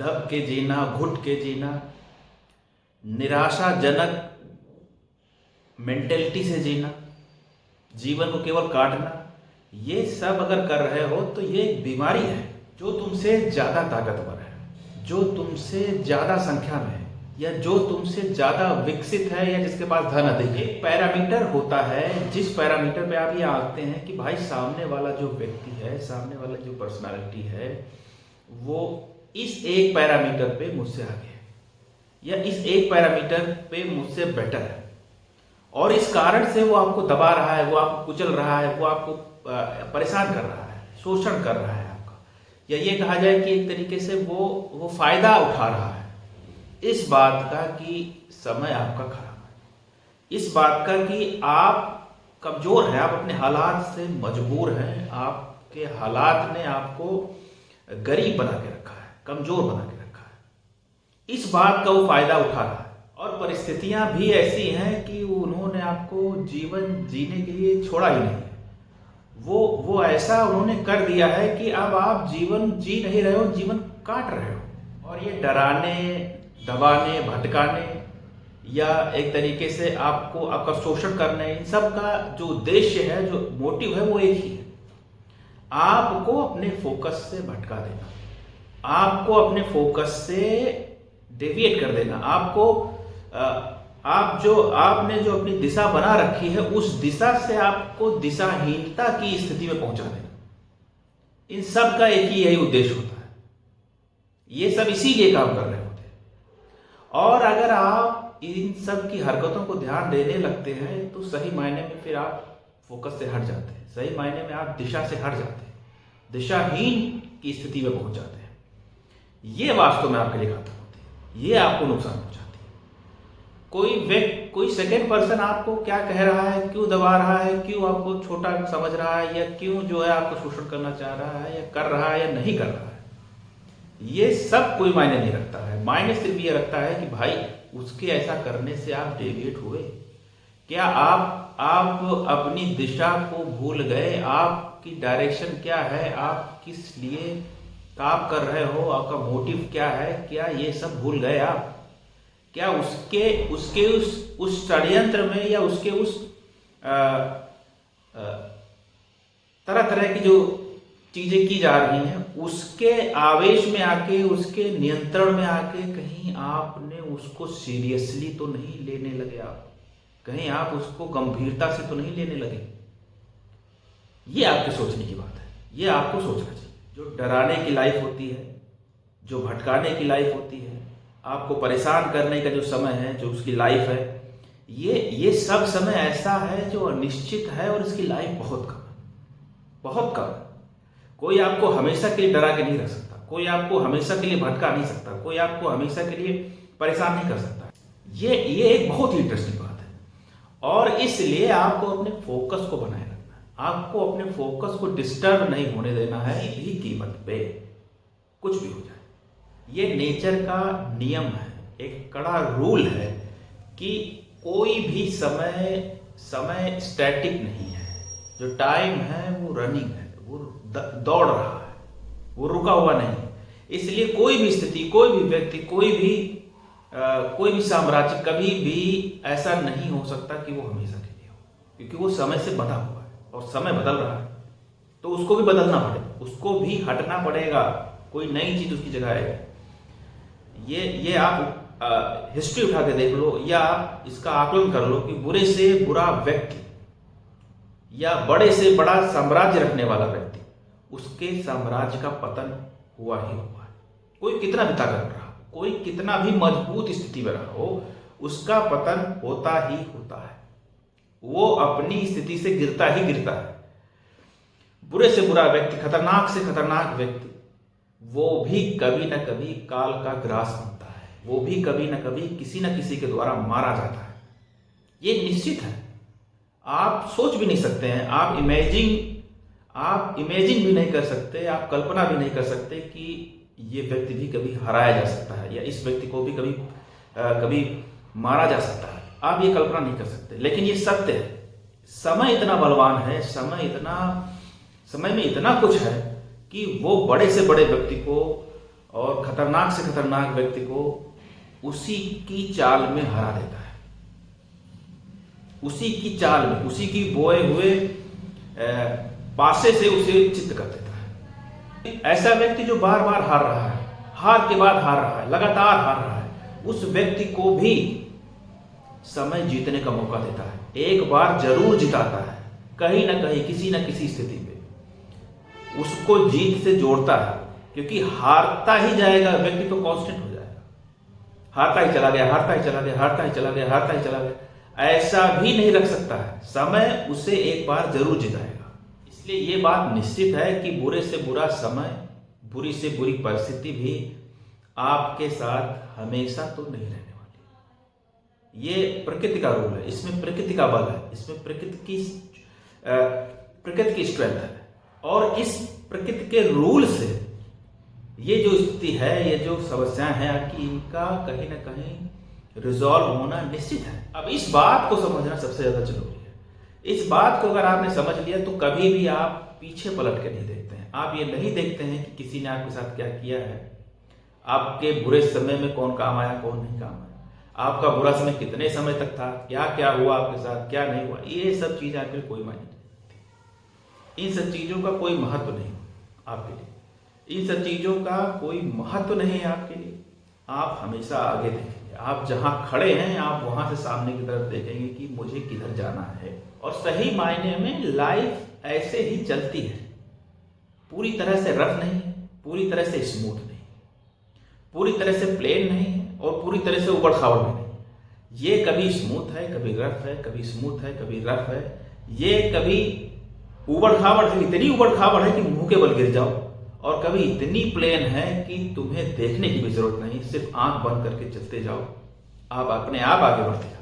दब के जीना, घुट के जीना, निराशाजनक मेंटेलिटी से जीना, जीवन को केवल काटना, ये सब अगर कर रहे हो तो ये एक बीमारी है। जो तुमसे ज़्यादा ताकतवर है, जो तुमसे ज़्यादा संख्या में है, या जो तुमसे ज़्यादा विकसित है, या जिसके पास धन अधिक है, एक पैरामीटर होता है जिस पैरामीटर पे आप ये आते हैं कि भाई सामने वाला जो व्यक्ति है, सामने वाला जो पर्सनालिटी है, वो इस एक पैरामीटर पे मुझसे आगे है, या इस एक पैरामीटर पे मुझसे बेटर है, और इस कारण से वो आपको दबा रहा है, वो आपको कुचल रहा है, वो आपको परेशान कर रहा है, शोषण कर रहा है आपका, या ये कहा जाए कि एक तरीके से वो फायदा उठा रहा है इस बात का कि समय आपका खराब है, इस बात का कि आप कमजोर हैं, आप अपने हालात से मजबूर हैं, आपके हालात ने आपको गरीब बना के रखा है, कमजोर बना के रखा है, इस बात का वो फायदा उठा रहा है। और परिस्थितियां भी ऐसी हैं कि उन्होंने आपको जीवन जीने के लिए छोड़ा ही नहीं है, वो ऐसा उन्होंने कर दिया है कि अब आप जीवन जी नहीं रहे हो, जीवन काट रहे हो। और ये डराने, दबाने, भटकाने, या एक तरीके से आपका शोषण करने, इन सब का जो उद्देश्य है, जो मोटिव है, वो एक ही है, आपको अपने फोकस से भटका देना, आपको अपने फोकस से डेविएट कर देना, आपने जो अपनी दिशा बना रखी है उस दिशा से आपको दिशाहीनता की स्थिति में पहुंचा देना। इन सब का एक ही यही उद्देश्य होता है, ये सब इसीलिए काम कर रहे होते हैं। और अगर आप इन सब की हरकतों को ध्यान देने लगते हैं तो सही मायने में फिर आप फोकस से हट जाते हैं, सही मायने में आप दिशा से हट जाते हैं, दिशाहीन की स्थिति में पहुंच जाते हैं। ये वास्तव में आपके लिए घातक होती है, ये आपको नुकसान पहुंचाती है। कोई सेकेंड पर्सन आपको क्या कह रहा है, क्यों दबा रहा है, क्यों आपको छोटा समझ रहा है, या क्यों जो है आपको शोषण करना चाह रहा है, या कर रहा है या नहीं कर रहा है, ये सब कोई मायने नहीं रखता है। मायने सिर्फ ये रखता है कि भाई उसके ऐसा करने से आप डेविएट हुए क्या, आप अपनी दिशा को भूल गए, आपकी डायरेक्शन क्या है, आप किस लिए काम कर रहे हो, आपका मोटिव क्या है, क्या ये सब भूल गए आप? क्या उसके उस षड्यंत्र में, या उसके उस तरह तरह की जो चीजें की जा रही हैं, उसके आवेश में आके, उसके नियंत्रण में आके कहीं आपने उसको सीरियसली तो नहीं लेने लगे, आप कहीं आप उसको गंभीरता से तो नहीं लेने लगे? ये आपके सोचने की बात है, ये आपको सोचना चाहिए। जो डराने की लाइफ होती है, जो भटकाने की लाइफ होती है, आपको परेशान करने का जो समय है, जो उसकी लाइफ है, ये सब समय ऐसा है जो अनिश्चित है, और इसकी लाइफ बहुत कम है, बहुत कम है। कोई आपको हमेशा के लिए डरा के नहीं रख सकता, कोई आपको हमेशा के लिए भटका नहीं सकता, कोई आपको हमेशा के लिए परेशान नहीं कर सकता। ये एक बहुत ही इंटरेस्टिंग बात है, और इसलिए आपको अपने फोकस को बनाए रखना है, आपको अपने फोकस को डिस्टर्ब नहीं होने देना है, भी कीमत पे कुछ भी हो जाए। ये नेचर का नियम है, एक कड़ा रूल है कि कोई भी समय स्टैटिक नहीं है, जो टाइम है वो रनिंग है, वो दौड़ रहा है, वो रुका हुआ नहीं। इसलिए कोई भी स्थिति, कोई भी व्यक्ति, कोई भी साम्राज्य कभी भी ऐसा नहीं हो सकता कि वो हमेशा के लिए हो, क्योंकि वो समय से बंधा हुआ है, और समय बदल रहा है, तो उसको भी बदलना पड़ेगा, उसको भी हटना पड़ेगा, कोई नई चीज उसकी जगह आएगी। ये आप हिस्ट्री उठा के देख लो, या आप इसका आकलन कर लो कि बुरे से बुरा व्यक्ति, या बड़े से बड़ा साम्राज्य रखने वाला व्यक्ति, उसके साम्राज्य का पतन हुआ ही हुआ है। कोई कितना भी ताकतवर रहा, कोई कितना भी मजबूत स्थिति में रहा हो, उसका पतन होता ही होता है, वो अपनी स्थिति से गिरता ही गिरता है। बुरे से बुरा व्यक्ति, खतरनाक से खतरनाक व्यक्ति, वो भी कभी न कभी काल का ग्रास बनता है, वो भी कभी न कभी किसी न किसी के द्वारा मारा जाता है। ये निश्चित है, आप सोच भी नहीं सकते हैं, आप इमेजिन भी नहीं कर सकते, आप कल्पना भी नहीं कर सकते कि ये व्यक्ति भी कभी हराया जा सकता है, या इस व्यक्ति को भी कभी मारा जा सकता है। आप ये कल्पना नहीं कर सकते, लेकिन ये सत्य है। समय इतना बलवान है, समय में इतना कुछ है कि वो बड़े से बड़े व्यक्ति को और खतरनाक से खतरनाक व्यक्ति को उसी की चाल में हरा देता है, उसी की चाल में, उसी की बोए हुए पासे से उसे चित्त कर देता है। ऐसा व्यक्ति जो बार बार हार रहा है, हार के बाद हार रहा है, लगातार हार रहा है, उस व्यक्ति को भी समय जीतने का मौका देता है, एक बार जरूर जिताता है, कहीं ना कहीं किसी न किसी स्थिति में उसको जीत से जोड़ता है, क्योंकि हारता ही जाएगा व्यक्ति तो कांस्टेंट हो जाएगा, हारता ही चला गया, हारता ही चला गया, हारता ही चला गया, हारता ही चला गया, ऐसा भी नहीं रख सकता है, समय उसे एक बार जरूर जिताएगा। इसलिए ये बात निश्चित है कि बुरे से बुरा समय, बुरी से बुरी परिस्थिति भी आपके साथ हमेशा तो नहीं रहने वाली। ये प्रकृति का रूल है, इसमें प्रकृति का बल है, इसमें प्रकृति की स्ट्रेंथ है, और इस प्रकृति के रूल से ये जो स्थिति है, ये जो समस्याएं हैं आपकी, इनका कहीं ना कहीं रिजॉल्व होना निश्चित है। अब इस बात को समझना सबसे ज्यादा जरूरी है। इस बात को अगर आपने समझ लिया तो कभी भी आप पीछे पलट के नहीं देखते हैं, आप ये नहीं देखते हैं कि किसी ने आपके साथ क्या किया है, आपके बुरे समय में कौन काम आया, कौन नहीं काम आया, आपका बुरा समय कितने समय तक था, क्या क्या हुआ आपके साथ, क्या नहीं हुआ, ये सब चीजें आपके लिए कोई मायने नहीं रखती। इन सब चीजों का कोई महत्व नहीं आपके लिए, इन सब चीजों का कोई महत्व नहीं है आपके लिए। आप हमेशा आगे देखेंगे, आप जहां खड़े हैं आप वहां से सामने की तरफ देखेंगे कि मुझे किधर जाना है। और सही मायने में लाइफ ऐसे ही चलती है, पूरी तरह से रफ नहीं है, पूरी तरह से स्मूथ नहीं, पूरी तरह से प्लेन नहीं है, और पूरी तरह से उबड़ खाबड़ भी नहीं। ये कभी स्मूथ है, कभी रफ है, कभी स्मूथ है, कभी रफ है, ये कभी उबड़ खाबड़ है, इतनी उबड़ खाबड़ है कि मुंह के बल गिर जाओ, और कभी इतनी प्लेन है कि तुम्हें देखने की भी जरूरत नहीं, सिर्फ आंख बंद करके चलते जाओ, आप अपने आप आगे बढ़ते जाओ।